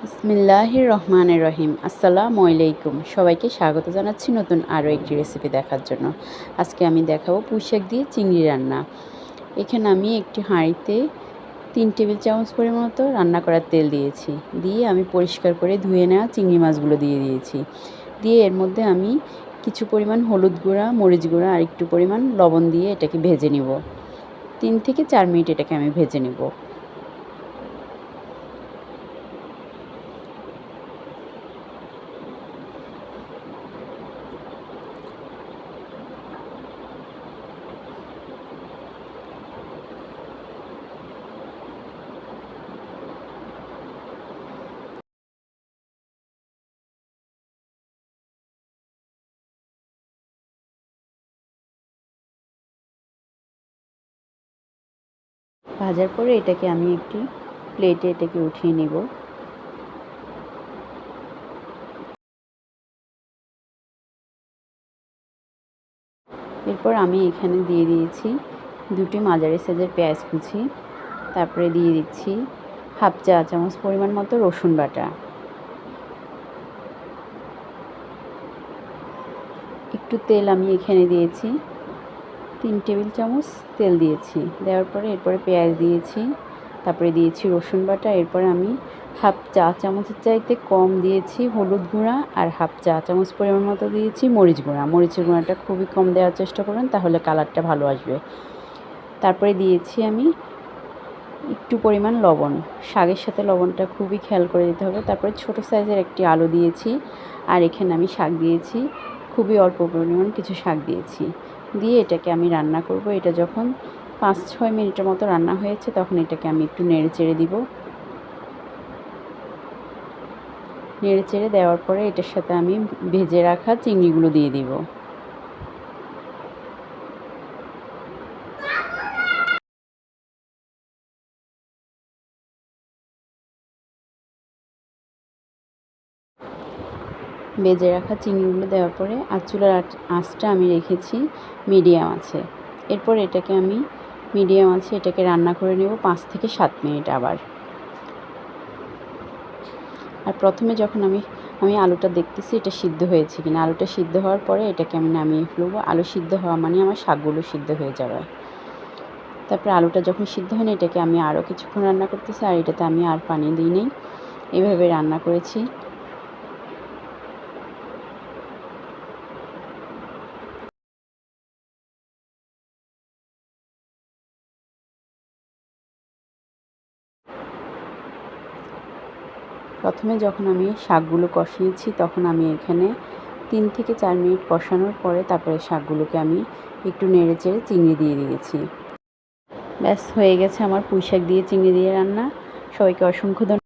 বিসমিল্লাহির রহমানির রহিম। আসসালামু আলাইকুম। সবাইকে স্বাগত জানাচ্ছি নতুন আরও একটি রেসিপি দেখার জন্য। আজকে আমি দেখাবো পুঁইশাক দিয়ে চিংড়ি রান্না। এখানে আমি একটি হাঁড়িতে 3 টেবিল চামচ পরিমাণ মতো রান্না করার তেল দিয়েছি। দিয়ে আমি পরিষ্কার করে ধুয়ে নেওয়া চিংড়ি মাছগুলো দিয়ে দিয়েছি। দিয়ে এর মধ্যে আমি কিছু পরিমাণ হলুদ গুঁড়া, মরিচ গুঁড়া আর একটু পরিমাণ লবণ দিয়ে এটাকে ভেজে নিব। 3 থেকে 4 মিনিট এটাকে আমি ভেজে নেব। ভাজার পরে এটাকে আমি একটি প্লেটে উঠিয়ে নেব। এরপর আমি এখানে দিয়ে দিয়েছি 2টি মাঝারি সাইজের পেঁয়াজ কুচি। তারপরে দিয়ে দিচ্ছি হাফ চা চামচ পরিমাণ মতো রসুন বাটা। একটু তেল আমি এখানে দিয়েছি, 3 টেবিল চামচ তেল দিয়েছি। দেওয়ার পরে এরপরে পেঁয়াজ দিয়েছি, তারপরে দিয়েছি রসুন বাটা। এরপরে আমি হাফ চা চামচের চাইতে কম দিয়েছি হলুদ গুঁড়া আর হাফ চা চামচ পরিমাণ মতো দিয়েছি মরিচ গুঁড়া। মরিচের গুঁড়াটা খুবই কম দেওয়ার চেষ্টা করবেন, তাহলে কালারটা ভালো আসবে। তারপরে দিয়েছি আমি একটু পরিমাণ লবণ। শাকের সাথে লবণটা খুবই খেয়াল করে দিতে হবে। তারপরে ছোটো সাইজের একটি আলু দিয়েছি, আর এখানে আমি শাক দিয়েছি, খুবই অল্প পরিমাণ কিছু শাক দিয়েছি। দিয়ে এটাকে আমি রান্না করব। এটা যখন 5-6 মিনিটের মতো রান্না হয়েছে, তখন এটাকে আমি একটু নেড়ে চেড়ে দিব। নেড়ে চেড়ে দেওয়ার পরে এটার সাথে আমি ভেজে রাখা চিংড়িগুলো দিয়ে দিব। ভেজে রাখা চিংড়িগুলো দেওয়ার পরে চুলার আঁচটা আমি রেখেছি মিডিয়াম আছে। এরপর এটাকে আমি মিডিয়াম আছে এটাকে রান্না করে নেব 5 থেকে 7 মিনিট আবার। আর প্রথমে যখন আমি আলুটা দেখতেছি এটা সিদ্ধ হয়েছে কিনা। আলুটা সিদ্ধ হওয়ার পরে এটাকে আমি নামিয়ে ফেলবো। আলু সিদ্ধ হওয়া মানে আমার শাকগুলো সিদ্ধ হয়ে যাবে। তারপরে আলুটা যখন সিদ্ধ হয় না, এটাকে আমি আরও কিছুক্ষণ রান্না করতেছি। আর এটাতে আমি আর পানি দিই নেই, এভাবে রান্না করেছি। প্রথমে যখন আমি শাকগুলো কষিয়েছি, তখন আমি এখানে 3 থেকে 4 মিনিট কষানোর পরে তারপরে শাকগুলোকে আমি একটু নেড়ে চেড়ে চিংড়ি দিয়ে দিয়েছি। ব্যাস হয়ে গেছে আমার পুঁইশাক দিয়ে চিংড়ি দিয়ে রান্না। সবাইকে অসংখ্য ধন্যবাদ।